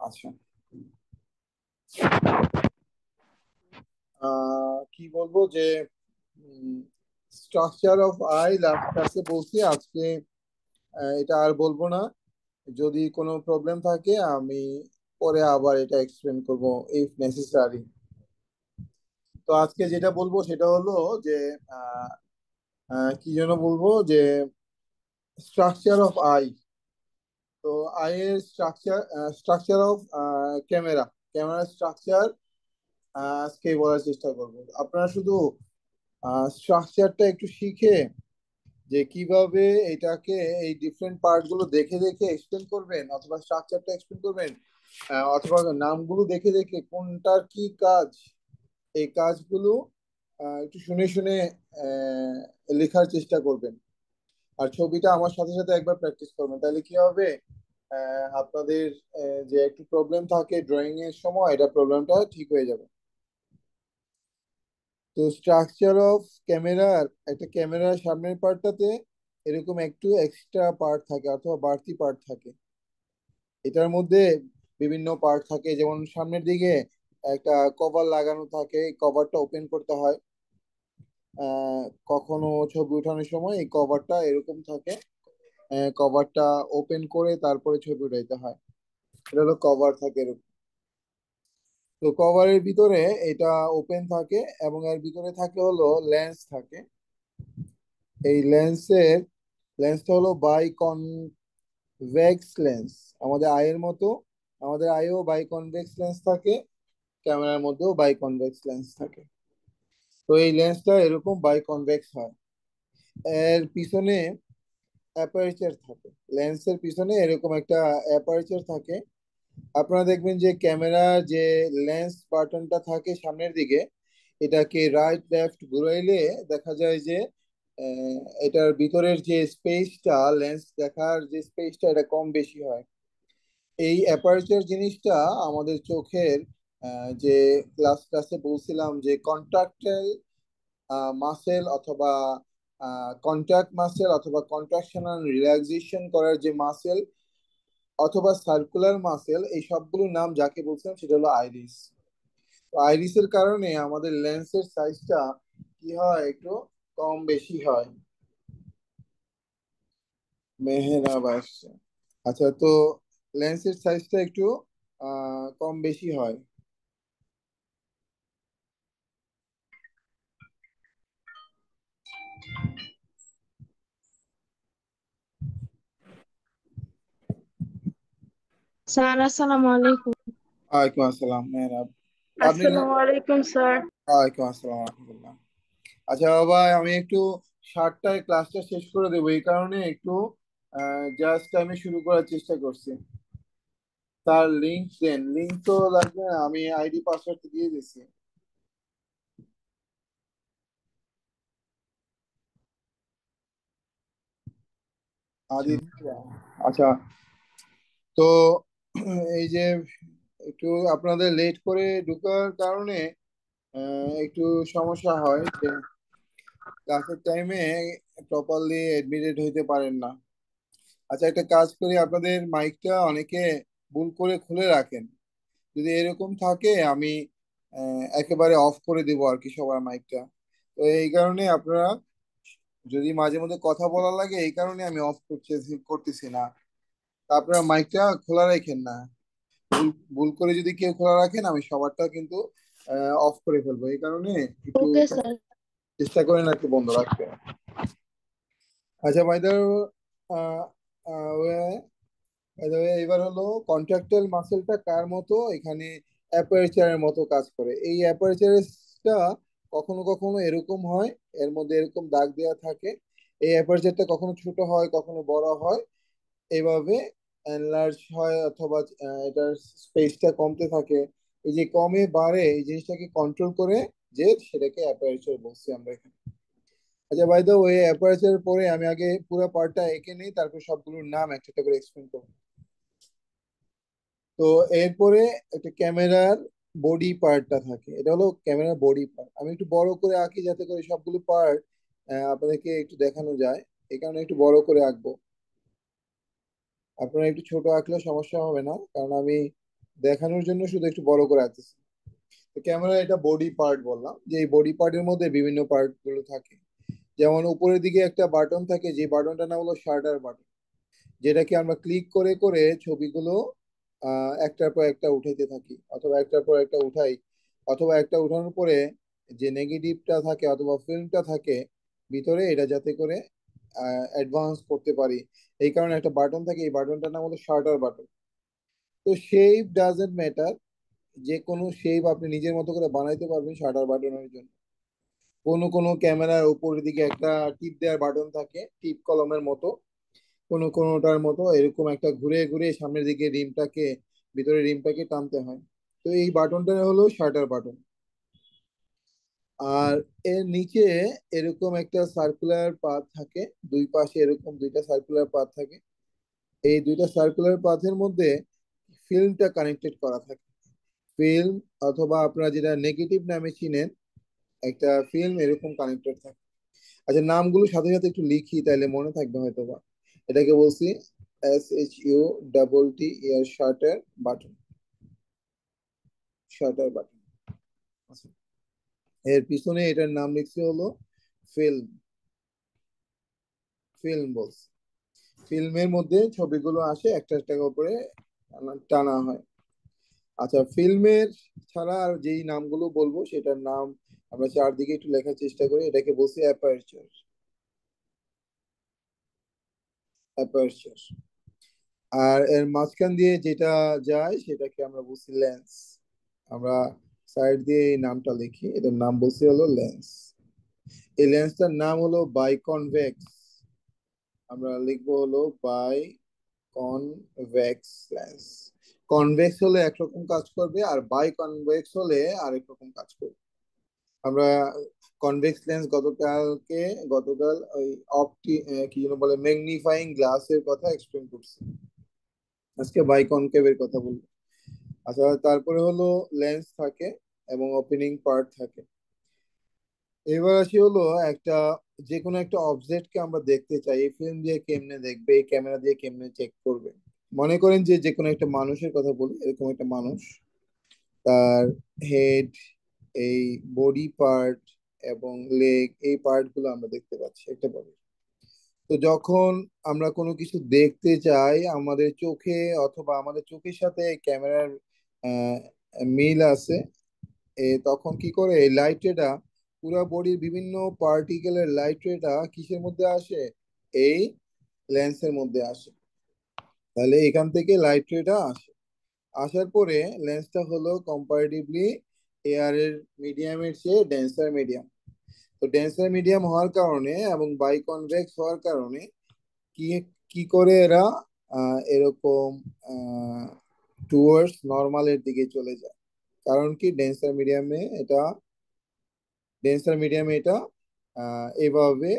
আচ্ছা, কি বলবো যে স্ট্রাকচার অফ আই লাস্ট ক্লাসে বলছি। আজকে এটা আর বলবো না। যদি কোনো প্রবলেম থাকে আমি পরে আবার এটা এক্সপ্লেন করব ইফ নেসেসারি। তো আজকে যেটা বলবো সেটা হলো যে আহ, কি যেন বলবো যে স্ট্রাকচার অফ আই। তো আই এর structure of camera camera structure আজকে বলার চেষ্টা করবো। আপনারা শুধু স্ট্রাকচারটা একটু শিখে যে কিভাবে এটাকে এই ডিফারেন্ট পার্ট গুলো দেখে দেখে এক্সপ্লেন করবেন, অথবা স্ট্রাকচারটা এক্সপ্লেন করবেন, অথবা নামগুলো দেখে দেখে কোনটার কি কাজ, এই কাজগুলো একটু শুনে শুনে আহ, লেখার চেষ্টা করবেন। আর ছবিটা আমার সাথে সাথে একবার প্র্যাকটিস করবেন, তাহলে কি হবে, আপনাদের যে একটু প্রবলেম থাকে ড্রয়িং এর সময়, এটা প্রবলেমটা ঠিক হয়ে যাবে। তো স্ট্রাকচার অফ ক্যামেরার, একটা ক্যামেরার সামনের পার্টটাতে এরকম একটু এক্সট্রা পার্ট থাকে অথবা বাড়তি পার্ট থাকে। এটার মধ্যে বিভিন্ন পার্ট থাকে, যেমন সামনের দিকে একটা কভার লাগানো থাকে, কভারটা ওপেন করতে হয়। কখনো ছবি ওঠানোর সময় এই কভারটা এরকম থাকে, কভারটা ওপেন করে তারপরে ছবি উঠাইতে হয়। এটা হলো কভার থাকে এরকম। তো কভারের ভিতরে এটা ওপেন থাকে, এবং এর ভিতরে থাকে হলো লেন্স থাকে। এই লেন্সটা হলো বাই কনভেক্স লেন্স। আমাদের আইয়ের মতো, আমাদের আইও বাই কনভেক্স লেন্স থাকে, ক্যামেরার মধ্যেও বাই কনভেক্স লেন্স থাকে। তো এই লেন্সটা এরকম বাই কনভেক্স হয়। এর পিছনে অ্যাপারচার থাকে, লেন্সের পিছনে এরকম একটা অ্যাপারচার থাকে। আপনারা দেখবেন যে ক্যামেরার যে লেন্স বাটনটা থাকে সামনের দিকে, এটাকে রাইট লেফট ঘুরাইলে দেখা যায় যে আহ, এটার ভিতরের যে স্পেসটা, লেন্স দেখার যে স্পেসটা, এটা কম বেশি হয়। এই অ্যাপারচার জিনিসটা আমাদের চোখের যে ক্লাসে বলছিলাম যে কন্ট্রাক্টাইল মাসেল অথবা কন্ট্রাক্ট মাসেল অথবা কন্ট্রাকশন আর রিল্যাক্সেশন করার যে মাসেল অথবা সার্কুলার মাসেল, এই সবগুলোর নাম যাকে বলছিলাম সেটা হলো আইরিস। তো আইরিসের কারণে আমাদের লেন্সের সাইজটা কি হয়, একটু কম বেশি হয়। মেহেরাব আসছে। আচ্ছা, তো লেন্সের সাইজটা একটু কম বেশি হয়। স্যার আসসালামু আলাইকুম। ওয়ালাইকুম আসসালাম মেহরাব। আপনি আসসালামু আলাইকুম স্যার। ওয়ালাইকুম আসসালাম রহমতুল্লাহ। আচ্ছা বাবা, আমি একটু 7টায় ক্লাসটা শেষ করে দেবো, এই কারণে একটু জাস্ট আমি শুরু করার চেষ্টা করছি। তার লিঙ্ক দেন, লিঙ্ক তো লাগবে না, আমি আইডি পাসওয়ার্ড দিয়ে দিচ্ছি। আদিত্য। আচ্ছা, তো এই যে একটু আপনাদের লেট করে ঢোকার কারণে একটু সমস্যা হয় যে ক্লাসের টাইমে প্রপারলি এডমিটেড হইতে পারেন না। আচ্ছা, একটা কাজ করি, আপনাদের মাইকটা অনেকে ভুল করে খুলে রাখেন। যদি এরকম থাকে আমি একেবারে অফ করে দিব আর কি সবার মাইকটা। তো এই কারণে আপনারা যদি মাঝে মধ্যে কথা বলা লাগে, এই কারণে আমি অফ করতেছি না। তা আপনারা মাইকটা খোলা রাখেন না। ভুল ভুল করে যদি কেউ খোলা রাখেন, আমি সবারটা কিন্তু অফ করে ফেলবো, এই কারণে একটু ওকে স্যার। চেষ্টা করেন একটু বন্ধ রাখতে। আচ্ছা ভাইদের, এবার হলো কন্ট্রাক্টাইল মাসেলটা কার মতো, এখানে অ্যাপারচারের মতো কাজ করে। এই অ্যাপারচারটা কখনো কখনো এরকম হয়, এর মধ্যে এরকম দাগ দেওয়া থাকে। এই অ্যাপারচারটা কখনো ছোট হয় কখনো বড় হয়, এইভাবে এনলার্জ হয়, অথবা এটার স্পেসটা কমতে থাকে। এই যে কমে বাড়ে এই জিনিসটাকে কন্ট্রোল করে, যে সেটাকে অ্যাপারচার বলছি আমরা এখানে। আচ্ছা ভাই, তো ওই অ্যাপারচার পরে আমি আগে পুরো পার্টটা এঁকে নিই, তারপর সবগুলোর নাম একটা একটা করে এক্সপ্লেন করবো। তো এরপরে একটা ক্যামেরার বডি পার্টটা থাকে, এটা হলো ক্যামেরার বডি পার্ট। আমি একটু বড় করে আঁকি যাতে করে সবগুলো পার্ট আপনাদেরকে একটু দেখানো যায়, এই কারণে একটু বড় করে আঁকবো। আপনারা একটু ছোট আঁকলেও সমস্যা হবে না, কারণ আমি দেখানোর জন্য শুধু একটু বড় করে আঁকতেছি। তো ক্যামেরা এটা বডি পার্ট বললাম, যে এই বডি পার্টের মধ্যে বিভিন্ন পার্ট গুলো থাকে। যেমন উপরের দিকে একটা বাটন থাকে, যে বাটনটার নাম হলো শাটার বাটন, যেটাকে আমরা ক্লিক করে করে ছবিগুলো একটার পর একটা উঠাইতে থাকি, অথবা একটার পর একটা উঠাই, অথবা একটা উঠানোর পরে যে নেগেটিভটা থাকে অথবা ফিল্মটা থাকে ভিতরে, এটা যাতে করে অ্যাডভান্স করতে পারি, এই কারণে একটা বাটন থাকে, এই বাটনটার নাম হলো শার্টার বাটন। তো শেপ ডাজেন্ট ম্যাটার, যে কোনো শেপ আপনি নিজের মতো করে বানাইতে পারবেন শাটার বাটনের জন্য। কোনো কোনো ক্যামেরার উপরের দিকে একটা টিপ দেওয়ার বাটন থাকে, টিপ কলমের মতো, কোনো কোনোটার মতো এরকম একটা ঘুরে ঘুরে সামনের দিকে রিমটাকে, ভিতরে রিমটাকে টানতে হয়। তো এই বাটনটা হলো শাটার বাটন। আর এর নিচে এরকম একটা সার্কুলার পাথ থাকে, দুই পাশে এরকম দুইটা সার্কুলার পাথ থাকে। এই দুইটা সার্কুলার পাথের মধ্যে ফিল্মটা কানেক্টেড করা থাকে। ফিল্ম, অথবা আপনারা যেটা নেগেটিভ নামে চিনেন, একটা ফিল্ম এরকম কানেক্টেড থাকে। আচ্ছা, নামগুলো সাথে সাথে একটু লিখি, তাইলে মনে থাকবে হয়তো বা। এটাকে বলছি SHUTTE, এর শার্টার বাটন, শার্টার বাটন। আচ্ছা, এর পিছনে এটার নাম লিখছি হলো ফিল্ম, ফিল্ম বলছি। ফিল্মের মধ্যে ছবিগুলো আসে একটা একটা করে টানা হয়। আচ্ছা, ফিল্মের ছাড়া আর যেই নামগুলো বলবো সেটার নাম আমরা চারদিকে একটু লেখার চেষ্টা করি। এটাকে বলছি অ্যাপারচার, অ্যাপারচার। আর এর মাঝখান দিয়ে যেটা যায় সেটাকে আমরা বলছি লেন্স। আমরা সাইড দিয়ে এই নামটা লিখি, এটার নাম বলছি হলো লেন্স। এই লেন্সটার নাম হলো বাইকনভেক্স। আমরা লিখবো হলো বাই কনভেক্স লেন্স। কনভেক্স হলে একরকম কাজ করবে, আর বাই কনভেক্স হলে আরেক রকম কাজ করবে। আমরা কনভেক্স লেন্স গতকাল ওই কি যেন বলে, ম্যাগনিফাইং গ্লাসের কথা এক্সপ্লেন করছি। আজকে বাই কনকেভের কথা বলবো। আচ্ছা, তারপরে হলো লেন্স থাকে এবং ওপেনিং পার্ট থাকে। এবার আসি হলো একটা, যে কোনো একটা অবজেক্টকে আমরা দেখতে চাই, এই ফিল্ম দিয়ে কেমনে দেখবে, এই ক্যামেরা দিয়ে কেমনে চেক করবে। মনে করেন যে যে কোনো একটা মানুষের কথা বলি, এরকম একটা মানুষ, তার হেড, এই বডি পার্ট এবং লেগ, এই পার্ট গুলো আমরা দেখতে পাচ্ছি একটা বডি। তো যখন আমরা কোনো কিছু দেখতে চাই, আমাদের চোখে অথবা আমাদের চোখের সাথে ক্যামেরার মিল আছে, তখন কি করে এই লাইট রেটা, পুরো বডির বিভিন্ন পার্টিকেলের লাইট রেটা কিসের মধ্যে আসে, এই লেন্সের মধ্যে আসে। তাহলে এখান থেকে লাইট রেটা আসে, আসার পরে লেন্সটা হলো কম্পারেটিভলি এয়ারের মিডিয়ামের চেয়ে ডেন্সার মিডিয়াম। তো ডেন্সার মিডিয়াম হওয়ার কারণে এবং বাইকনভেক্স হওয়ার কারণে কি কি করে এরা এরকম টুয়ার্ডস নর্মালের দিকে চলে যায়। কারণ কি, ডেন্সার মিডিয়ামে এটা এভাবে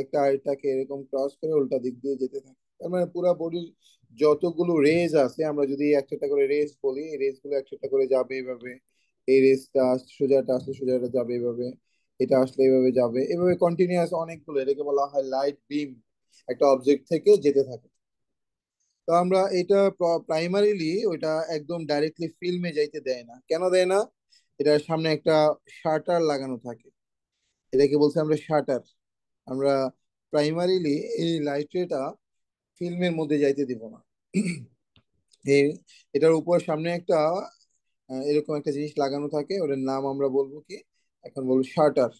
একটা আরেকটাকে এরকম ক্রস করে উল্টা দিক দিয়ে যেতে থাকে। তার মানে পুরো বডির যতগুলো রেজ আছে, আমরা যদি একটা একটা করে রেজ বলি, এই রেজ গুলো একটা একটা করে যাবে এভাবে। এই রেজটা সোজাটা আসলে সোজাটা যাবে এভাবে, এটা আসলে এভাবে যাবে, এভাবে কন্টিনিউয়াস অনেকগুলো, এটাকে বলা হয় লাইট বিম, একটা অবজেক্ট থেকে যেতে থাকে। তো আমরা এটা প্রাইমারিলি ওইটা একদম ডাইরেক্টলি ফিল্মে যাইতে দেয় না। কেন দেয় না? এটার সামনে একটা শাটার লাগানো থাকে, এটাকে বলছি আমরা শাটার। আমরা প্রাইমারিলি এই লাইট রেটা ফিল্মের মধ্যে যাইতে দিব না। এই এটার উপর সামনে একটা এরকম একটা জিনিস লাগানো থাকে, ওটার নাম আমরা বলবো কি, এখন বলবো শাটার,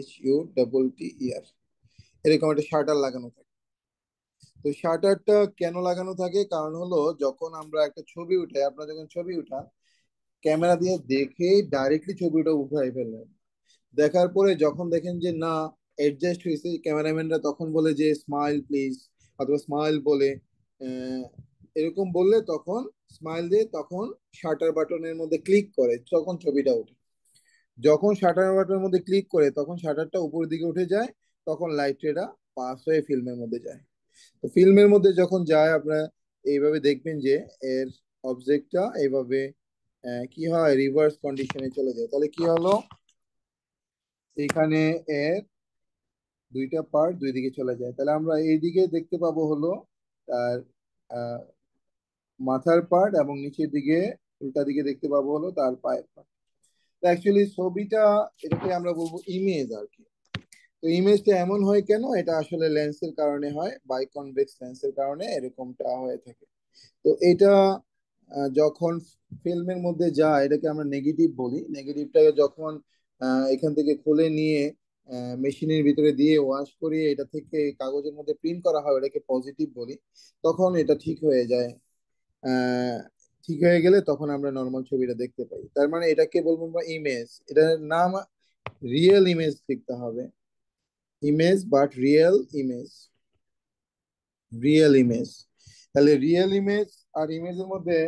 SHUTTER। এরকম একটা শাটার লাগানো থাকে। তো শাটারটা কেন লাগানো থাকে, কারণ হলো যখন আমরা একটা ছবি উঠাই, আপনারা যখন ছবি উঠান, ক্যামেরা দিয়ে দেখে ডাইরেক্টলি ছবিটা উঠাই ফেলেন। দেখার পরে যখন দেখেন যে না, অ্যাডজাস্ট হয়েছে, ক্যামেরাম্যানরা তখন বলে যে স্মাইল প্লিজ, অথবা স্মাইল বলে, আহ, এরকম বললে তখন স্মাইল দিয়ে তখন শাটার বাটনের মধ্যে ক্লিক করে, তখন ছবিটা ওঠে। যখন শাটার বাটনের মধ্যে ক্লিক করে তখন শাটারটা উপরের দিকে উঠে যায়, তখন লাইট রেটা পাস হয়ে ফিল্মের মধ্যে যায়। তো ফিল্মের মধ্যে যখন যায়, আপনারা এইভাবে দেখবেন যে এর অবজেক্টটা এইভাবে কি হয়, রিভার্স কন্ডিশনে চলে যায়। তাহলে কি হলো, এখানে এর দুইটা পার্ট দুই দিকে চলে যায়। তাহলে আমরা এইদিকে দেখতে পাবো হলো তার মাথার পার্ট এবং নিচের দিকে উল্টা দিকে দেখতে পাবো হলো তার পায়ের পার্ট। অ্যাকচুয়ালি ছবিটা এটাকে আমরা বলবো ইমেজ আর কি। তো ইমেজটা এমন হয় কেন, এটা আসলে লেন্সের কারণে হয়, বাইকনভেক্স লেন্সের কারণে এরকমটা হয়ে থাকে। তো এটা যখন ফিল্মের মধ্যে যায় এটাকে আমরা নেগেটিভ বলি। নেগেটিভটাকে যখন এখান থেকে খুলে নিয়ে মেশিনের ভিতরে দিয়ে ওয়াশ করিয়ে এটা থেকে কাগজের মধ্যে প্রিন্ট করা হয়, এটাকে পজিটিভ বলি। তখন এটা ঠিক হয়ে যায়। আহ, ঠিক হয়ে গেলে তখন আমরা নর্মাল ছবিটা দেখতে পাই। তার মানে এটাকে বলবো আমরা ইমেজ। এটার নাম রিয়েল ইমেজ লিখতে হবে। Image but real image, real image. তাহলে রিয়েল ইমেজ আর ইমেজের মধ্যে,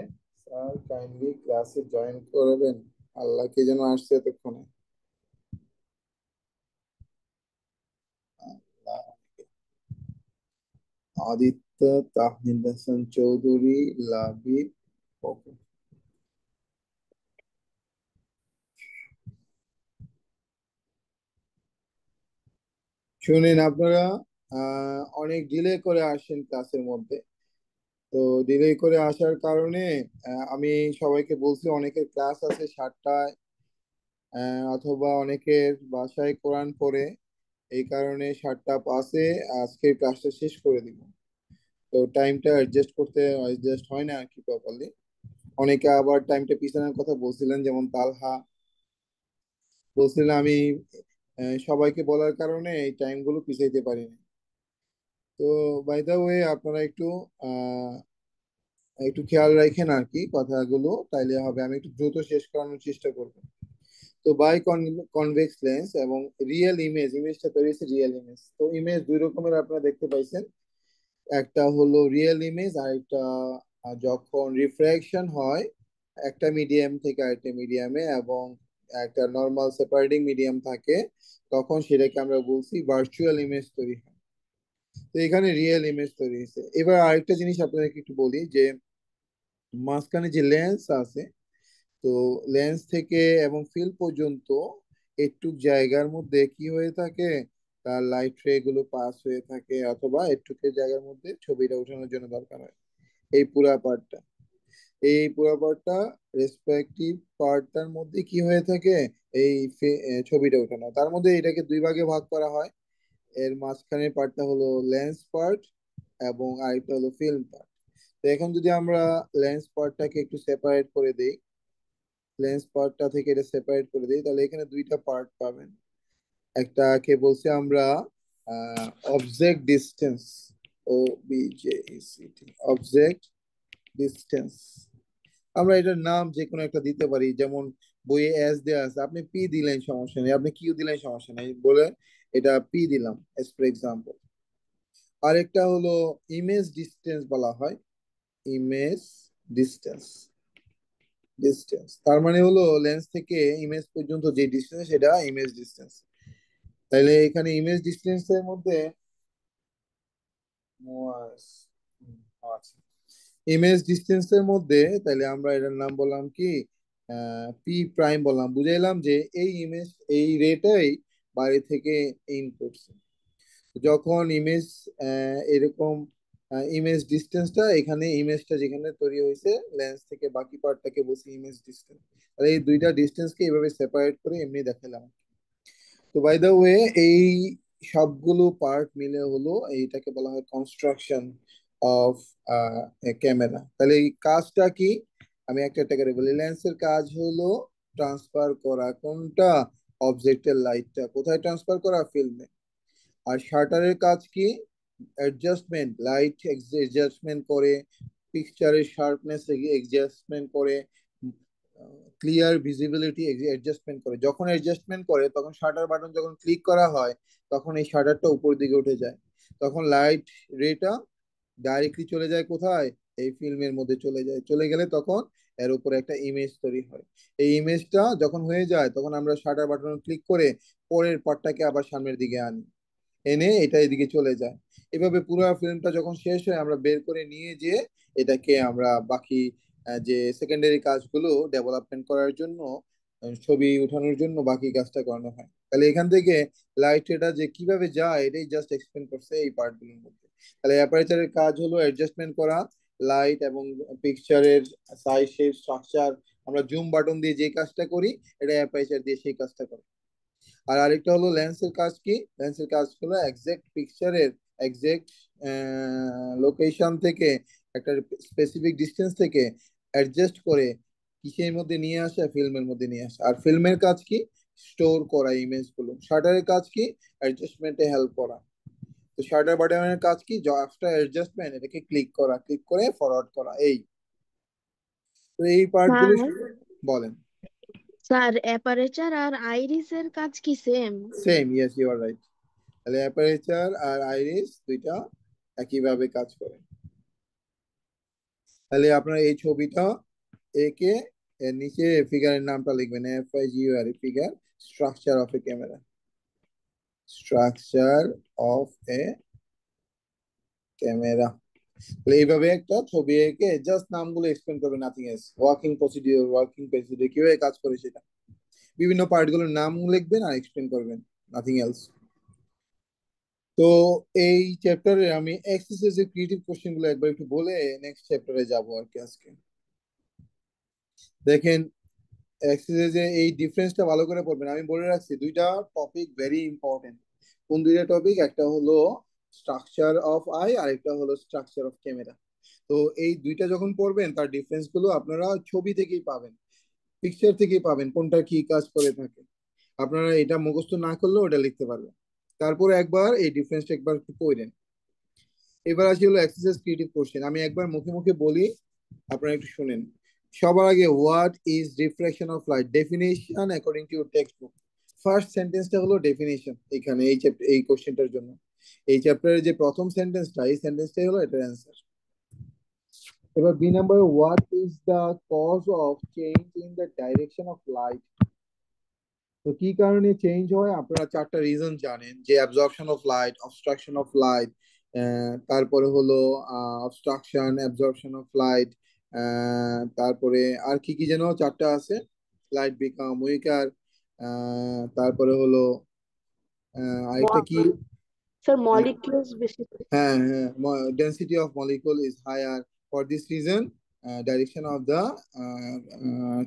স্যার কাইন্ডলি ক্লাসে জয়েন করবেন। আল্লাহ কে যেন আসছে এতক্ষণে। আল্লাহ। আদিত্য, তাহমিদ হাসান চৌধুরী, লাবিব, ওকে। শুনেন আপনারা, অনেক ডিলে করে আসেন ক্লাসের মধ্যে। তো ডিলে করে আসার কারণে আমি সবাইকে বলছি অনেকের ক্লাস আছে 7টায়, অথবা অনেকের বাসায় কোরআন পড়ে। এই কারণে 7টা 5-এ আজকের ক্লাসটা শেষ করে দিব। তো টাইমটা অ্যাডজাস্ট করতে অ্যাডজাস্ট হয় না আর কি প্রপারলি। অনেকে আবার টাইমটা পিছানোর কথা বলছিলেন, যেমন তালহা বলছিলেন। আমি সবাইকে বলার কারণে এই টাইমগুলো পিছাইতে পারিনি। তো বাই দ্য ওয়ে আপনারা একটু আহ একটু খেয়াল রাখেন আর কি কথাগুলো, তাইলে হবে। আমি একটু দ্রুত শেষ করানোর চেষ্টা করব। তো বাই কনভেক্স লেন্স এবং রিয়েল ইমেজ, ইমেজটা তৈরি হচ্ছে রিয়েল ইমেজ। তো ইমেজ দুই রকমের আপনারা দেখতে পাইছেন। একটা হলো রিয়েল ইমেজ, আর একটা যখন রিফ্র্যাকশন হয় একটা মিডিয়াম থেকে আরেকটা মিডিয়ামে, এবং একটা নর্মাল সেপারেটিং মিডিয়াম থাকে, তখন সেটাকে আমরা বলছি ভার্চুয়াল ইমেজ তৈরি হয়। তো এখানে রিয়েল ইমেজ তৈরি হয়েছে। এবার আরেকটা জিনিস আপনাদেরকে একটু বলি যে মাঝখানে যে লেন্স আছে, তো লেন্স থেকে এবং ফিল পর্যন্ত একটু জায়গার মধ্যে কি হয়ে থাকে, তার লাইট রে গুলো পাস হয়ে থাকে, অথবা একটুকে জায়গার মধ্যে ছবিটা ওঠানোর জন্য দরকার হয়। এই পুরা পার্টটা, এই পুরা পার্টটা রেসপেক্টিভ পার্টটার মধ্যে কি হয়ে থাকে, এই ছবিটা ওঠানো। তার মধ্যে এটাকে দুই ভাগে ভাগ করা হয়। এর মাঝখানের পার্টটা হলো লেন্স পার্ট, এবং আরেকটা হলো ফিল্ম পার্ট। তো এখন যদি আমরা লেন্স পার্টটাকে একটু সেপারেট করে দিই, লেন্স পার্টটা থেকে এটা সেপারেট করে দিই, তাহলে এখানে দুইটা পার্ট পাবেন। একটাকে বলছি আমরা object distance, O B J E C T, object distance. আমরা এটার নাম যে কোনো একটা দিতে পারি, যেমন বইয়ে এস দেওয়া আছে, আপনি পি দিলেন সমস্যা নেই, আপনি কিউ দিলেন সমস্যা নেই, বলে এটা পি দিলাম এস ফর এক্সাম্পল। আরেকটা হলো ইমেজ ডিস্টেন্স বলা হয়। ইমেজ ডিস্টেন্স, ডিস্টেন্স তার মানে হলো লেন্স থেকে ইমেজ পর্যন্ত যে ডিস্টেন্স সেটা ইমেজ ডিস্টেন্স। তাইলে এখানে ইমেজ ডিস্টেন্সের মধ্যে ইমেজ ডিস্টেন্সের মধ্যে তাইলে আমরা এটার নাম বললাম কি, পি প্রাইম বললাম, বুঝাইলাম যে এই ইমেজ এই রেটাই বাইরে থেকে ইন করছে। যখন ইমেজ এরকম ইমেজ ডিস্টেন্সটা, এখানে ইমেজটা যেখানে তৈরি হয়েছে লেন্স থেকে বাকি পার্টটাকে বলছি ইমেজ ডিস্টেন্স। আর এই দুইটা ডিস্টেন্সকে এইভাবে সেপারেট করে এমনি দেখালাম। তো বাই দ্য ওয়ে, এই সবগুলো পার্ট মিলে হলো এইটাকে বলা হয় কনস্ট্রাকশন অফ ক্যামেরা। তাহলে এই কাজটা কি, আমি একটা একটা করে বলি। লেন্সের কাজ হলো ট্রান্সফার করা কোনটা, অবজেক্টের লাইটটা কোথায় ট্রান্সফার করা, ফিল্মে। আর শাটারের কাজ কি, অ্যাডজাস্টমেন্ট, লাইট অ্যাডজাস্টমেন্ট করে, পিকচারের শার্পনেস অ্যাডজাস্টমেন্ট করে, ক্লিয়ার ভিজিবিলিটি অ্যাডজাস্টমেন্ট করে। যখন অ্যাডজাস্টমেন্ট করে তখন শাটার বাটন যখন ক্লিক করা হয়, তখন এই শাটারটা উপর দিকে উঠে যায়। তখন লাইট রেটা ডাইরেক্টলি চলে যায় কোথায়, এই ফিল্মের মধ্যে চলে যায়। চলে গেলে তখন এর উপরে একটা ইমেজ তৈরি হয়। এই ইমেজটা যখন হয়ে যায় তখন আমরা শাটার বাটন ক্লিক করে পরের পার্টটাকে আবার সামনের দিকে আনি, এনে এটা এদিকে চলে যায়। এভাবে পুরো ফিল্মটা যখন শেষ হয় আমরা বের করে নিয়ে যে এটাকে আমরা বাকি যে সেকেন্ডারি কাজগুলো ডেভেলপমেন্ট করার জন্য, ছবি উঠানোর জন্য বাকি কাজটা করানো হয়। তাহলে এখান থেকে লাইট এটা যে কিভাবে যায় এটাই জাস্ট এক্সপ্লেন করছে এই পার্টগুলোর মধ্যে। তাহলে অ্যাপারচারের কাজ হলো অ্যাডজাস্টমেন্ট করা, লাইট এবং পিকচারের সাইজ শেপ স্ট্রাকচার আমরা জুম বাটন দিয়ে যে কাজটা করি, এটা অ্যাপারচার দিয়ে সেই কাজটা করে। আর আরেকটা হলো লেন্সের কাজ কি, লেন্সের কাজ হলো এক্সাক্ট পিকচারের এক্সাক্ট লোকেশন থেকে একটা স্পেসিফিক ডিস্টেন্স থেকে অ্যাডজাস্ট করে কিসের মধ্যে নিয়ে আসা, ফিল্মের মধ্যে নিয়ে আসা। আর ফিল্মের কাজ কি, স্টোর করা ইমেজ গুলো। শাটারের কাজ কি, অ্যাডজাস্টমেন্টে হেল্প করা। তো শাটার বাটনের কাজ কি, আফটার অ্যাডজাস্টমেন্ট এটাকে ক্লিক করা, ক্লিক করে ফরওয়ার্ড করা। এই তো এই পার্ট গুলো স্যার বলেন। স্যার অ্যাপারেচার আর আইরিসের কাজ কি same? Same, yes you are right. তাহলে অ্যাপারেচার আর আইরিস দুইটা একইভাবে কাজ করে। তাহলে আপনার এই ছবিটা একে, এর নিচে ফিগারের নামটা লিখবেন, FIGUR, figure, structure of A camera, structure of A camera. তাহলে এইভাবে একটা ছবি এঁকে জাস্ট নামগুলো এক্সপ্লেন করবেন, নাথিং এলস। ওয়ার্কিং প্রসিডিওর কিভাবে কাজ করে সেটা, বিভিন্ন পার্ট গুলোর নাম লিখবেন আর এক্সপ্লেন করবেন, নাথিং এলস। তো এই চ্যাপ্টারে আমি এক্সারসাইজের ক্রিয়েটিভ কোশ্চেন গুলো একবার একটু বলে নেক্সট চ্যাপ্টারে যাবো আর কি আজকে। দেখেন, এক্সারসাইজে এই ডিফারেন্সটা ভালো করে পড়বেন। আমি বলে রাখছি দুইটা টপিক ভেরি ইম্পর্টেন্ট। কোন দুইটা টপিক, একটা হলো স্ট্রাকচার অফ আই আর একটা হলো স্ট্রাকচার অফ ক্যামেরা। তো এই দুইটা যখন পড়বেন তার ডিফারেন্স গুলো আপনারা ছবি থেকেই পাবেন, পিকচার থেকেই পাবেন কোনটা কি কাজ করে থাকে। আপনারা এটা মুখস্থ না করলেও ওটা লিখতে পারবেন। তারপরে একবার এই ডিফারেন্সটা একবার একটু পড়েন। এবার আসি হলো এক্সারসাইজ ক্রিয়েটিভ কোশ্চেন। আমি একবার মুখে মুখে বলি, আপনারা একটু শুনেন। সবার আগে, what is reflection of light, definition according to your text book. First সেন্টেন্সটা হলো ডেফিনেশন এখানে এই এই কোশ্চেনটার জন্য। এই চ্যাপ্টারের যে প্রথম সেন্টেন্সটা, এই সেন্টেন্সটাই হলো এটার অ্যান্সার। এবার B number, what is the cause of change in the direction of light. তো কি কারণে চেঞ্জ হয়, আপনারা চারটা রিজন জানেন, যে absorption of light, obstruction of light, তারপরে হলো অবস্ট্রাকশন, অ্যাবজর্পশন অফ লাইট, তারপরে আর কি কি যেন চারটা আছে, লাইট বিকাম উইকার, তারপরে হলো আরেকটা কি, স্যার আহ, মলিকিউলস বেশি। হ্যাঁ হ্যাঁ, density of molecule is higher. For this reason direction of the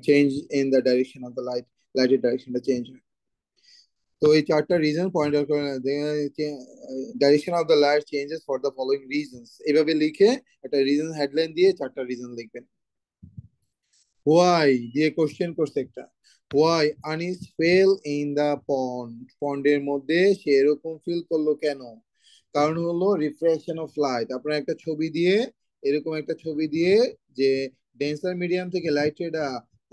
change in the direction of the light, লাইটের ডাইরেকশনটা চেঞ্জ হয়। তো এই চারটা রিজন পয়েন্ট আউট করে, direction of the light changes for the following reasons, এইভাবে লিখে একটা রিজন হেডলাইন দিয়ে চারটা রিজন লিখবেন। হোয়াই দিয়ে কোশ্চেন করছে একটা, why Anis fell in the pond, পন্ডের মধ্যে সে এরকম ফিল করলো কেন। কারণ হলো রিফ্লেকশন অফ লাইট। আপনার একটা ছবি দিয়ে, এরকম একটা ছবি দিয়ে, যে ডেন্সার মিডিয়াম থেকে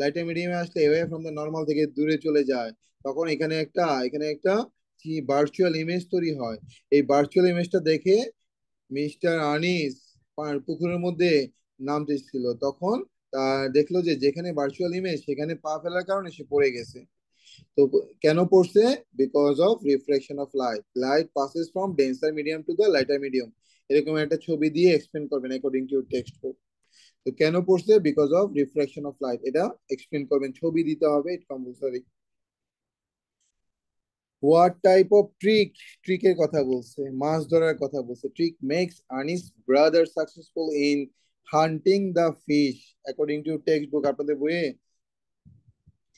লাইটের মিডিয়ামে আসলে অ্যাওয়ে ফ্রম দ্য নর্মাল থেকে দূরে চলে যায়, তখন এখানে একটা ভার্চুয়াল ইমেজ তৈরি হয়। এই ভার্চুয়াল ইমেজটা দেখে মিস্টার আনিস পুকুরের মধ্যে নামতেছিল, তখন দেখলো যে যেখানে ভার্চুয়াল ইমেজ সেখানে পা ফেলার কারণে সে পড়ে গেছে। তো কেন পড়ছে, because of reflection of light, light passes from denser medium to the lighter medium. এরকম একটা ছবি দিয়ে এক্সপ্লেন করবেন অ্যাকর্ডিং টু টেক্সট বুক। তো কেন পড়ছে, because of reflection of light, এটা এক্সপ্লেন করবেন, ছবি দিতে হবে, it compulsory. What type of ট্রিকের কথা বলছে, মাছ ধরার কথা বলছে। Trick makes Anis brother successful in hunting the fish, according to textbook. আপনাদের বইয়ে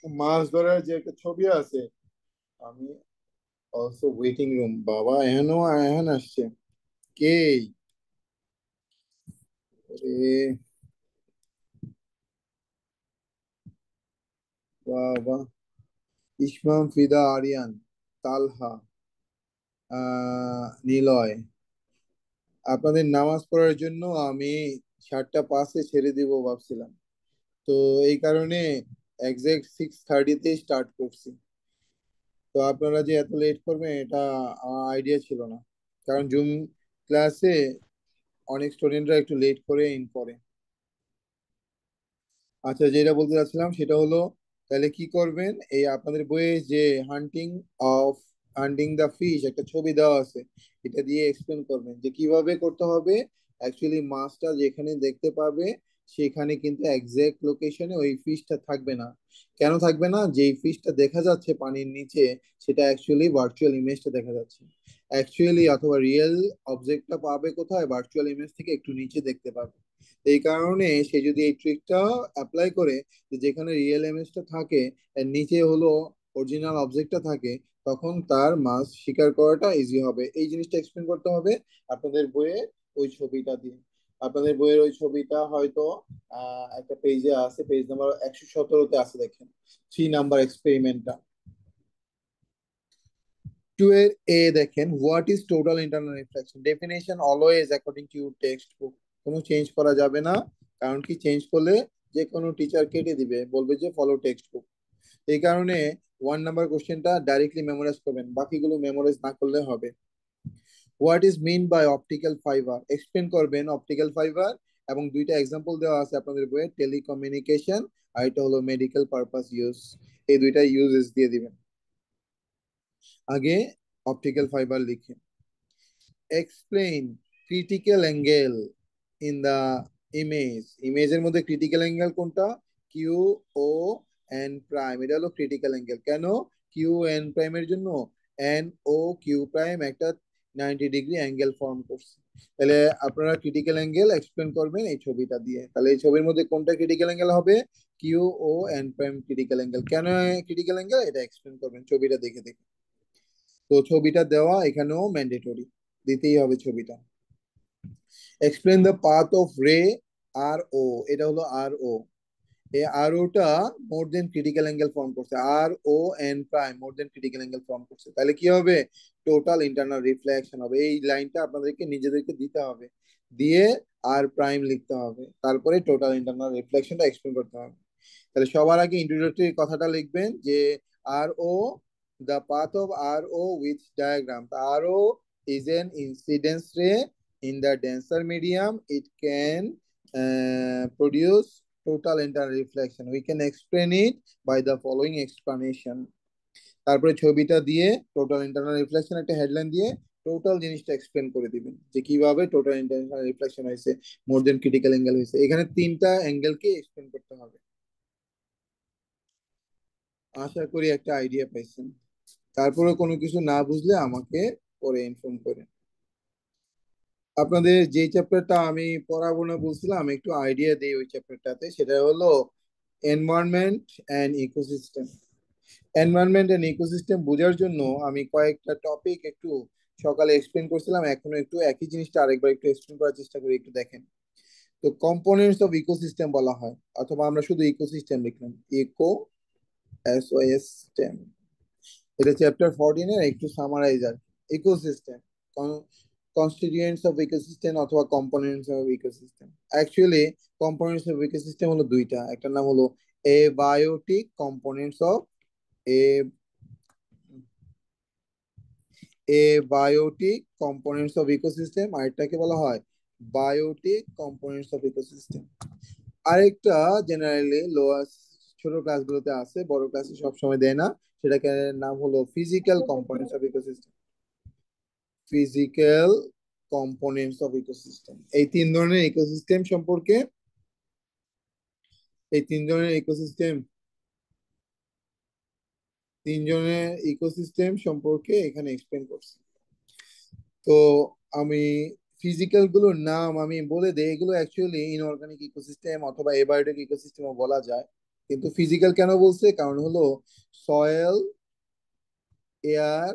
মাছ ধরার যে একটা ছবি আছে, আমি অলসো ওয়েটিং রুম, বাবা এখনো এখন আসছে কে, এ বাবা, ইসমাম, ফিদা, আরিয়ান, তালহা, নিলয়, আপনাদের নামাজ পড়ার জন্য আমি 7:05 ছেড়ে দিব ভাবছিলাম। তো এই কারণে এক্সাক্ট 6:30 স্টার্ট করছি। তো আপনারা যে এত লেট করবেন এটা আমার আইডিয়া ছিল না, কারণ জুম ক্লাসে অনেক স্টুডেন্টরা একটু লেট করে ইন করে। আচ্ছা, যেটা বলতে চাচ্ছিলাম সেটা হলো, তাহলে কি করবেন, এই আপনাদের বইয়ে যে হান্টিং অফ হান্টিং দ্য ফিশ একটা ছবি দেওয়া আছে, এটা দিয়ে এক্সপ্লেন করবেন যে কিভাবে করতে হবে। অ্যাকচুয়ালি মাছটা যেখানে দেখতে পাবে সেখানে কিন্তু এক্সাক্ট লোকেশনে ওই ফিশটা থাকবে না। কেন থাকবে না, যেই ফিশটা দেখা যাচ্ছে পানির নিচে, সেটা অ্যাকচুয়ালি ভার্চুয়াল ইমেজটা দেখা যাচ্ছে। অ্যাকচুয়ালি অথবা রিয়েল অবজেক্টটা পাবে কোথায়, ভার্চুয়াল ইমেজ থেকে একটু নিচে দেখতে পাবে। এই কারণে সে যদি এই ট্রিকটা অ্যাপ্লাই করে, যে যেখানে রিয়েল ইমেজটা থাকে এর নিচে হলো অরিজিনাল অবজেক্টটা থাকে, তখন তার মাস স্বীকার করাটা ইজি হবে। এই জিনিসটা এক্সপ্লেন করতে হবে আপনাদের বইয়ে ওই ছবিটা দিয়ে। আপনাদের বইয়ের ওই ছবিটা হয়তো একটা পেজে আছে, পেজ নাম্বার 117-তে আছে, দেখেন 3 নাম্বার এক্সপেরিমেন্টটা। 2 এর এ দেখেন, what is total internal reflection, definition always according to your text book. কোনো চেঞ্জ করা যাবে না, কারণ কি চেঞ্জ করলে যে কোনো টিচার কেটে দিবে, বলবে যে ফলো টেক্সট বুক। এই কারণে 1 নাম্বার কোশ্চেনটা ডাইরেক্টলি মেমোরাইজ করবেন, বাকিগুলো মেমোরাইজ না করলে হবে। What is mean by optical fibre, explain করবেন অপটিক্যাল ফাইবার, এবং দুইটা এক্সাম্পল দেওয়া আছে আপনাদের বইয়ে, টেলিকমিউনিকেশন আর এটা হলো মেডিকেল পারপাস ইউজ। এই দুইটা ইউজেস দিয়ে দিবেন। আগে অপটিক্যাল ফাইবার লিখে, explain critical angle in the image, ইমেজের মধ্যে ক্রিটিক্যাল অ্যাঙ্গেল কোনটা, কিউ ও এন প্রাইম, এটা হলো ক্রিটিক্যাল অ্যাঙ্গেল। কেন কিউ এন প্রাইমের জন্য, এন ও কিউ প্রাইম একটা 90 ডিগ্রি অ্যাঙ্গেল ফর্ম করছে। তাহলে আপনারা ক্রিটিক্যাল অ্যাঙ্গেল এক্সপ্লেন করবেন এই ছবিটা দিয়ে। তাহলে এই ছবির মধ্যে কোনটা ক্রিটিক্যাল অ্যাঙ্গেল হবে, Q O N prime critical angle. কেন ক্রিটিক্যাল অ্যাঙ্গেল এটা এক্সপ্লেন করবেন ছবিটা দেখে দেখে। তো ছবিটা দেওয়া এখানেও ম্যান্ডেটরি, দিতেই হবে ছবিটা। এক্সপ্লেন দ্য পাথ অফ রে আর ও, এটা হলো আর ও, এই আর ওটা মোর দেন ক্রিটিক্যাল অ্যাঙ্গেল ফর্ম করছে, আর ও এন প্রাইম মোর দেন ক্রিটিক্যাল অ্যাঙ্গেল ফর্ম করছে। তাহলে কি হবে, টোটাল ইন্টারনাল রিফ্লেকশন হবে। এই লাইনটা আপনাদেরকে নিজেদেরকে দিতে হবে, দিয়ে আর প্রাইম লিখতে হবে, তারপরে টোটাল ইন্টারনাল রিফ্লেকশনটা এক্সপ্লেন করতে হবে। তাহলে সবার আগে ইন্ট্রোডাক্টরি কথাটা লিখবেন যে আর ও, the path of RO with diagram. The RO is an incidence ray in the denser medium. It can produce total internal reflection. We can explain it by the following explanation. তারপরে ছবিটা দিয়ে total internal reflection একটা headline দিয়ে total জিনিসটা explain করে দিবেন, যে কিভাবে টোটাল ইন্টারনাল রিফ্লেকশন হয়েছে, মোর দেন ক্রিটিক্যাল অ্যাঙ্গেল হয়েছে। এখানে 3টা অ্যাঙ্গেলকে এক্সপ্লেন করতে হবে। আশা করি একটা আইডিয়া পাইছেন। তারপরে কোনো কিছু না বুঝলে আমাকে পরে ইনফর্ম করেন। আপনাদের যে চ্যাপ্টারটা আমি পড়াবো না বলছিলাম, আমি একটু আইডিয়া দিই ওই চ্যাপ্টারটাতে, সেটা হলো environment and ecosystem. Environment and ecosystem বোঝার জন্য আমি কয়েকটা টপিক একটু সকালে এক্সপ্লেন করছিলাম, এখনো একটু একই জিনিসটা আরেকবার একটু এক্সপ্লেন করার চেষ্টা করি, একটু দেখেন। তো কম্পোনেন্টস অফ ইকোসিস্টেম বলা হয়, অথবা আমরা শুধু ইকোসিস্টেম লিখলাম, eco S O S system. এটা চ্যাপ্টার 14 এর একটু সামারাইজ আর। ইকোসিস্টেম, কনস্টিটিউয়েন্টস অফ ইকোসিস্টেম অথবা components of ecosystem. Actually components of ecosystem হলো দুইটা, একটা নাম হলো abiotic components of a abiotic components of ecosystem, আরেকটাকে বলা হয় বায়োটিক কম্পোনেন্টস অফ ইকোসিস্টেম। আরেকটা জেনারেলি লোয়ার ছোট ক্লাসগুলোতে আছে, বড় ক্লাসে সবসময় দেয় না, সেটাকে নাম হলো physical components of ecosystem. Physical components of ecosystem, এই তিন ধরনের ইকোসিস্টেম সম্পর্কে এখানে এক্সপ্লেন করছি। তো আমি ফিজিক্যাল গুলোর নাম আমি বলে দেই, এগুলো অ্যাকচুয়ালি ইনঅর্গানিক ইকোসিস্টেম অথবা এবায়োটিক ইকোসিস্টেমও বলা যায়। কিন্তু ফিজিক্যাল কেন বলছে, কারণ হলো সয়েল, এয়ার,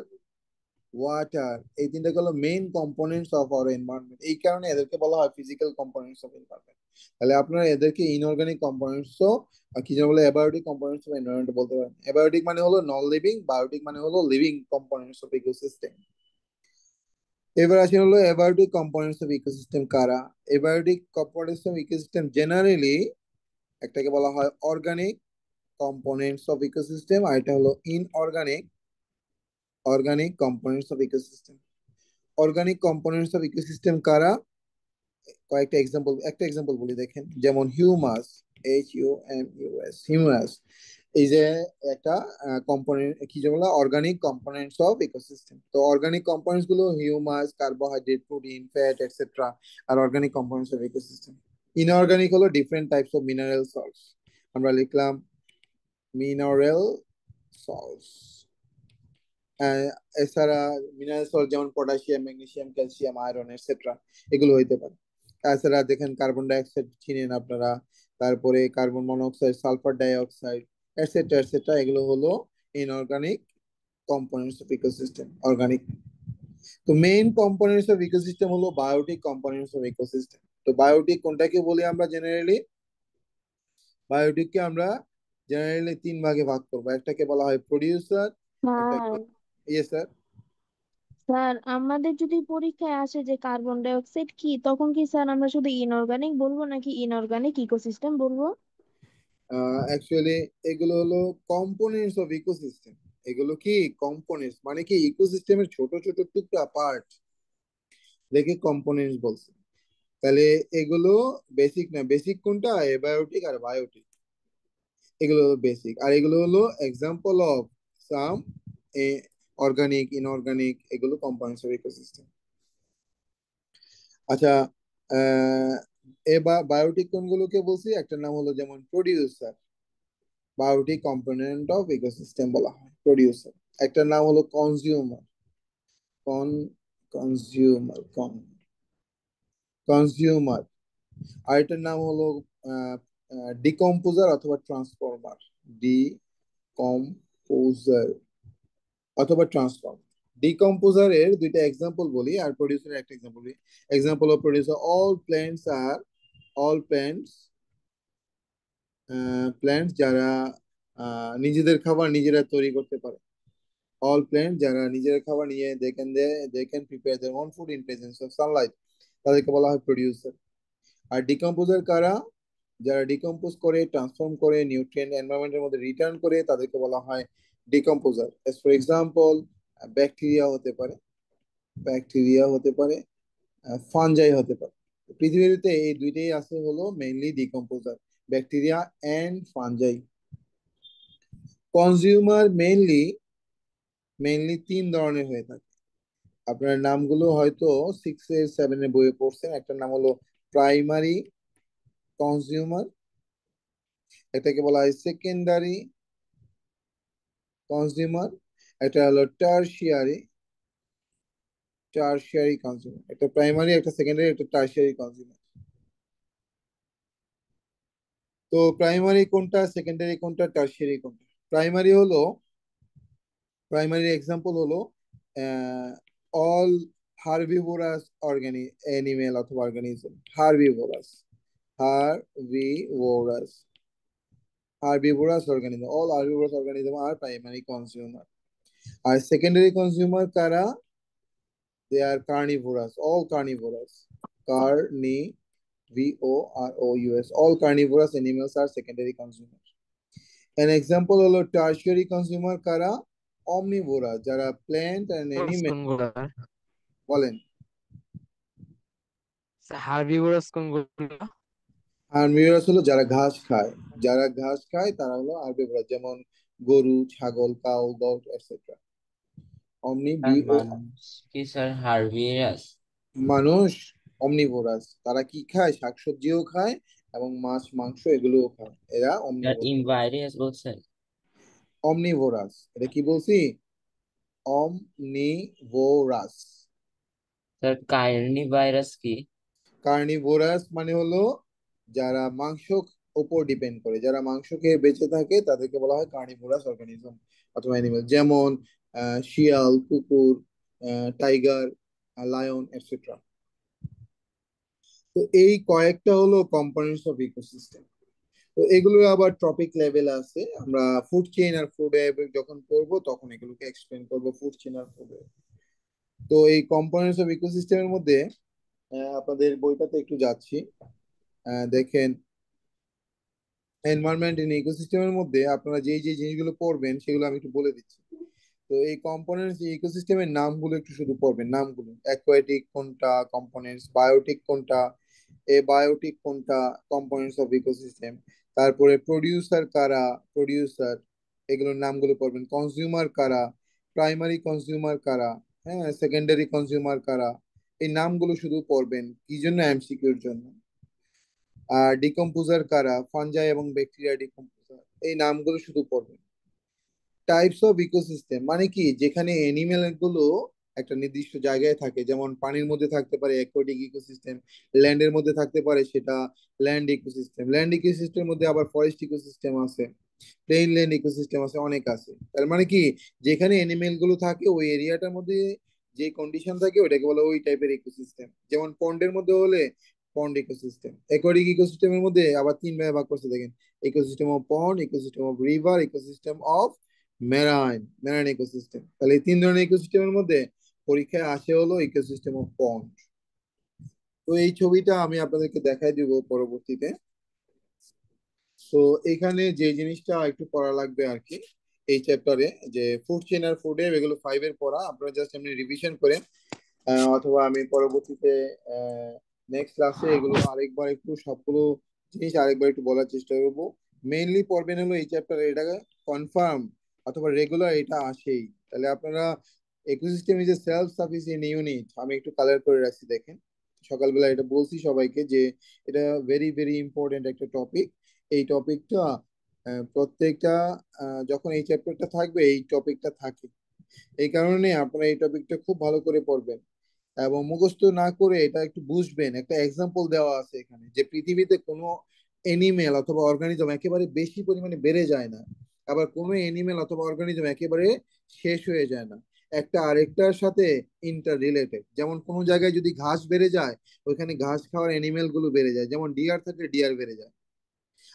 ওয়াটার, এই তিনটা হলো main components of our environment. এই কারণে এদেরকে বলা হয় ফিজিক্যাল কম্পোনেন্টস অফ এনভায়রনমেন্ট। তাহলে আপনারা এদেরকে ইনঅর্গানিক কম্পোনেন্টসও কি যেন বলে, অ্যাবায়োটিক কম্পোনেন্টস অফ এনভায়রনমেন্ট বলতে পারেন। অ্যাবায়োটিক মানে হলো নন লিভিং, বায়োটিক মানে হলো লিভিং কম্পোনেন্টস অফ ইকোসিস্টেম। এবার আসে হলো অ্যাবায়োটিক কম্পোনেন্টস অফ ইকোসিস্টেম কারা। Abiotic components of ecosystem generally একটাকে বলা হয় অর্গানিক কম্পোনেন্টস অফ ইকোসিস্টেম, আর এটা হলো organic components of ecosystem. Organic components of ecosystem কারা, একটা এক্সাম্পল বলি দেখেন, যেমন হিউমাস, HUMUS, হিউমাস এই যে একটা কম্পোনেন্ট, কি যে বলা, অর্গানিক কম্পোনেন্টস অফ ইকোসিস্টেম। তো অর্গানিক কম্পোনেন্টস গুলো humus, carbohydrate, protein, fat etcetera, আর organic components of ecosystem. Inorganic হলো different types of mineral salts, আমরা লিখলাম মিনারেল সল্টস। এছাড়া মিনারেল সল্ট যেমন potassium, magnesium, calcium, iron etcetera, এগুলো হইতে পারে। তাছাড়া দেখেন কার্বন ডাই অক্সাইড চিনেন আপনারা, তারপরে carbon monoxide, sulphur die oxide, etcetera etcetera, এগুলো হলো inorganic components of ecosystem. Organic, তো মেইন কম্পোনেন্টস অফ ইকোসিস্টেম হলো বায়োটিক কম্পোনেন্টস অফ ইকোসিস্টেম। তো বায়োটিক কোনটাকে বলি আমরা জেনারেলি? বায়োটিককে আমরা জেনারেলি তিন ভাগে ভাগ করবো। একটাকে বলা হয় প্রোডিউসার, একটাকে, স্যার ইয়ে স্যার, স্যার আমাদের যদি পরীক্ষায় আসে যে কার্বন ডাই অক্সাইড কি, তখন কি স্যার আমরা শুধু ইনঅর্গানিক বলবো নাকি ইনঅর্গানিক ইকোসিস্টেম বলবো? অ্যাকচুয়ালি এগুলো হলো কম্পোনেন্টস অফ ইকোসিস্টেম। এগুলো কি কম্পোনেন্টস, মানে কি ইকোসিস্টেমের ছোট ছোট টুকরা পার্ট দেখে কম্পোনেন্টস বলছে। তাহলে এগুলো বেসিক না, বেসিক কোনটা? এবায়োটিক আর বায়োটিক, এগুলো হলো বেসিক। আর এগুলো হলো example of some organic, inorganic, এগুলো কম্পোনেন্টস অফ ইকোসিস্টেম। আচ্ছা, আহ এবার বায়োটিক কোনগুলোকে বলছি? একটা নাম হলো যেমন producer, biotic component of ecosystem বলা হয় প্রোডিউসার। একটা নাম হলো কনজিউমার, কন কনজিউমার কনজিউমার। আরেকটার নাম হলো ডিকম্পোজার অথবা ট্রান্সফর্মার, ডিকম্পোজার অথবা ট্রান্সফর্মার। ডিকম্পোজারের দুইটা এক্সাম্পল বলি আর প্রোডিউসারের একটা এক্সাম্পল বলি। Example of producer: all plants, plants যারা নিজেদের খাবার নিজেরা তৈরি করতে পারে। অল প্ল্যান্ট যারা নিজের খাবার নিজে they can prepare their own food in presence of sunlight, তাদেরকে বলা হয় প্রোডিউসার। আর ডিকম্পোজার কারা? যারা ডিকম্পোজ করে, ট্রান্সফর্ম করে, নিউট্রিয়েন্ট এনভায়রনমেন্টের মধ্যে রিটার্ন করে, তাদেরকে বলা হয় decomposer. As for example, bacteria হতে পারে, ব্যাকটেরিয়া হতে পারে, ফানজাই হতে পারে। পৃথিবীতে এই দুইটাই আছে হলো mainly decomposer, bacteria and fungi. Consumer mainly তিন ধরনের হয়ে থাকে। আপনার নামগুলো হয়তো 6 এর 7 এর বইয়ে পড়ছেন। একটা নাম হলো প্রাইমারি কনজিউমার, এটাকে বলা হয় সেকেন্ডারি কনজিউমার, এটা হলো টার্সিয়ারি কনজিউমার। একটা প্রাইমারি, একটা সেকেন্ডারি, একটা টার্সিয়ারি কনজিউমার। তো প্রাইমারি কোনটা, সেকেন্ডারি কোনটা, টার্সিয়ারি কোনটা? প্রাইমারি হলো, প্রাইমারি এক্সাম্পল হলো অল হার্বিভোরাস অ্যানিমেল অথবা organism. Herbivorous organism, all herbivorous organism আর প্রাইমারি কনজিউমার। আর সেকেন্ডারি কনজিউমার কারা? They are carnivorous, all carnivorous, carni VOROUS, all carnivorous animals are secondary consumers. An example হলো tertiary consumer কারা? Omnivorous, যারা plant and animal. কোনগুলা? বলেন। Herbivorous কোনগুলা? Herbivorous হলো যারা ঘাস খায়, যারা ঘাস খায় তারা হলো হার্বিভোরাস, যেমন গরু, ছাগল, কাউ, গট এটসেট্রা। অমনি আর বিও, মানুষ কি স্যার হার্বিয়াস? মানুষ অমনিভোরাস, তারা কি খায়? শাকসবজিও খায় এবং মাছ মাংস এগুলোও খায়, এরা স্যার অমনিভোরাস। ইনভাইরিয়াস বলছেন? অমনিভোরাস, এটা কি বলছি? অমনিভোরাস। স্যার কার্নিভাইরাস কি? কার্নিভোরাস মানে হলো যারা মাংস উপর ডিপেন্ড করে, যারা মাংস খেয়ে বেঁচে থাকে, তাদেরকে বলা হয় কার্নিভোরাস অর্গানিজম অথবা অ্যানিমেল। যেমন শিয়াল, কুকুর, টাইগার, লায়ন এটসেট্রা। তো এই কয়েকটা হলো কম্পোনেন্টস অফ ইকোসিস্টেম। তো এগুলোর আবার টপিক লেভেল আছে, আমরা ফুড চেইন আর ফুড ওয়েব যখন পড়বো তখন এগুলোকে এক্সপ্লেন করবো, ফুড চেইন আর ফুড ওয়েব। তো এই কম্পোনেন্টস অফ ইকোসিস্টেমের মধ্যে আপনাদের বইটাতে একটু যাচ্ছি, দেখেন এনভায়রনমেন্ট ইন ইকোসিস্টেমের মধ্যে আপনারা যেই যে জিনিসগুলো পড়বেন সেগুলো আমি একটু বলে দিচ্ছি। তো এই কম্পোনেন্টস ইকোসিস্টেমের নামগুলো একটু শুধু পড়বেন, নামগুলো অ্যাকোয়াটিক কোনটা কম্পোনেন্টস, বায়োটিক কোনটা, এ বায়োটিক কোনটা, কম্পোনেন্টস অফ ইকোসিস্টেম। তারপরে প্রোডিউসার কারা, প্রোডিউসার, এগুলোর নামগুলো পড়বেন। কনজিউমার কারা, প্রাইমারি কনজিউমার কারা, হ্যাঁ, সেকেন্ডারি কনজিউমার কারা, এই নামগুলো শুধু পড়বেন। কি জন্য? এমসিকিউর জন্য। আর ডিকম্পোজার কারা, ফাঞ্জাই এবং ব্যাকটেরিয়া ডিকম্পোজার, এই নামগুলো শুধু পড়বেন। টাইপস অফ ইকোসিস্টেম মানে কি? যেখানে এনিমেল গুলো একটা নির্দিষ্ট জায়গায় থাকে, যেমন পানির মধ্যে থাকতে পারে অ্যাকোয়াটিক ইকোসিস্টেম, ল্যান্ডের মধ্যে থাকতে পারে সেটা ল্যান্ড ইকোসিস্টেম, ল্যান্ড ইকোসিস্টেমের মধ্যে আবার ফরেস্ট ইকোসিস্টেম আছে, প্লেইন ল্যান্ড ইকোসিস্টেম আছে, অনেক আছে। তার মানে কি, যেখানে এনিমেল গুলো থাকে ওই এরিয়াটার মধ্যে যে কন্ডিশন থাকে ওইটাকে বলে ওই টাইপের ইকোসিস্টেম। যেমন পন্ডের মধ্যে হলে পন্ড ইকোসিস্টেম, অ্যাকোয়াটিক ইকোসিস্টেমের মধ্যে আবার তিন ভাগে ভাগ করছে দেখেন, ecosystem of pond, ecosystem of river, ecosystem of marine ecosystem. তাহলে এই তিন ধরনের ইকোসিস্টেমের মধ্যে পরীক্ষায় আসে হলো ইকোসিস্টেম অফ পন্ড। তো এই ছবিটা আমি আপনাদেরকে দেখাই দিব পরবর্তীতে। তো এখানে যে জিনিসটা একটু পড়া লাগবে আর কি এই চ্যাপ্টারে, যে ফুড চেইন আর ফুড ওয়েব, এগুলো 5 এর পড়া, আপনারা জাস্ট এমনি রিভিশন করেন। অথবা আমি পরবর্তীতে নেক্সট ক্লাসে এগুলো আরেকবার একটু সবগুলো জিনিস আরেকবার একটু বলার চেষ্টা করবো। মেইনলি পড়বেন হলো এই চ্যাপ্টারে, এটা কনফার্ম অথবা রেগুলার এটা আসেই। তাহলে আপনারা ecosystem is a self sufficient unit, আমি একটু কালার করে রাখছি দেখেন, সকালবেলা এটা বলছি সবাইকে যে এটা ভেরি ভেরি ইম্পর্টেন্ট একটা টপিক। এই টপিকটা প্রত্যেকটা যখন এই চ্যাপ্টারটা থাকবে এই টপিকটা থাকে, এই কারণে আপনারা এই টপিকটা খুব ভালো করে পড়বেন এবং মুখস্থ না করে এটা একটু বুঝবেন। একটা এক্সাম্পল দেওয়া আছে এখানে যে পৃথিবীতে কোনো এনিমেল অথবা অর্গানিজম একেবারে বেশি পরিমাণে বেড়ে যায় না, আবার কোনো এনিমেল অথবা অর্গানিজম একেবারে শেষ হয়ে যায় না, একটা আরেকটার সাথে ইন্টার রিলেটেড। যেমন কোনো জায়গায় যদি ঘাস বেড়ে যায় ওইখানে ঘাস খাওয়ার এনিমেল গুলো বেড়ে যায়, যেমন ডিয়ার থাকলে ডিয়ার বেড়ে যায়,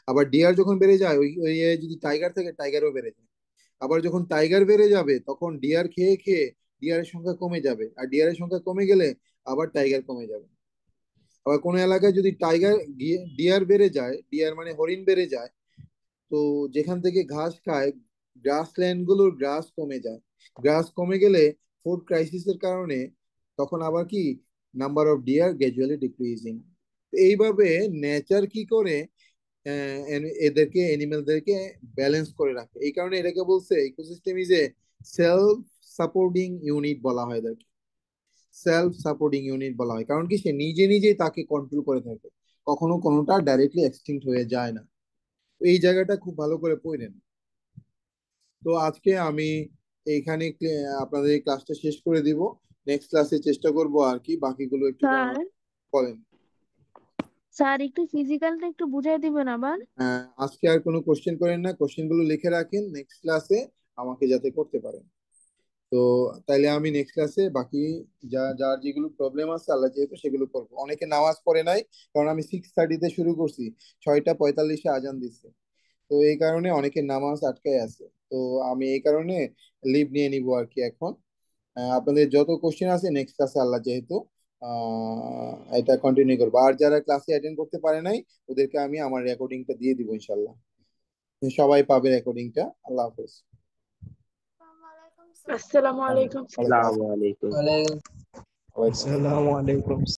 আবার ডিয়ার যখন বেড়ে যায় ওই ওই যদি টাইগার থাকে টাইগারও বেড়ে যায়। আবার যখন টাইগার বেড়ে যাবে তখন ডিয়ার খেয়ে খেয়ে ডিয়ারের সংখ্যা কমে যাবে, আর ডিয়ারের সংখ্যা কমে গেলে আবার টাইগার কমে যাবে। আবার কোনো এলাকায় যদি ডিয়ার বেড়ে যায়, ডিয়ার মানে হরিণ বেড়ে যায়, তো যেখান থেকে ঘাস খায় গ্রাস ল্যান্ড গুলোর গ্রাস কমে যায়, গ্রাস কমে গেলে ফুড ক্রাইসিসের কারণে তখন আবার কি number of deer gradually decreasing. এইভাবে নেচার কি করে এদেরকে এনিমেলদেরকে ব্যালেন্স করে রাখে, এই কারণে এটাকে বলছে ecosystem is a self supporting unit বলা হয় এদেরকে, সেলফ সাপোর্টিং ইউনিট বলা হয়, কারণ কি সে নিজে নিজেই তাকে কন্ট্রোল করে থাকে, কখনো কোনোটা ডাইরেক্টলি এক্সটিংক্ট হয়ে যায় না। তো এই জায়গাটা খুব ভালো করে পড়েন। তো আজকে আমি এইখানে আপনাদের এই ক্লাসটা শেষ করে দিব, নেক্সট ক্লাসে চেষ্টা করব আর কি বাকিগুলো একটু স্যার বলেন। স্যার একটু ফিজিক্যালটা একটু বুঝাই দিবেন আবার। আজকে আর কোনো কোশ্চেন করেন না, কোশ্চেন গুলো লিখে রাখেন নেক্সট ক্লাসে আমাকে যাতে করতে পারেন। তো তাইলে আমি নেক্সট ক্লাসে বাকি যার যেগুলো প্রবলেম আছে আল্লাহ যেহেতু সেগুলো করবো। অনেকে নামাজ পড়ে নাই, কারণ আমি 6:30-তে শুরু করছি, 6:45-এ আজান দিচ্ছে, তো এই কারণে অনেকের নামাজ আটকায় আছে। তো আমি এই কারণে লিভ নিয়ে নিব আর কি এখন। আপনাদের যত কোশ্চেন আছে নেক্সট ক্লাসে আল্লাহ যেহেতু এটা কন্টিনিউ করবো, আর যারা ক্লাসে অ্যাটেন্ড করতে পারে নাই ওদেরকে আমি আমার রেকর্ডিংটা দিয়ে দিব ইনশাল্লাহ, সবাই পাবে রেকর্ডিংটা। আল্লাহ হাফেজ। আসসালামু আলাইকুম। ওয়ালাইকুম আসসালামু আলাইকুম। আসসালাম। আসসালামু আলাইকুম।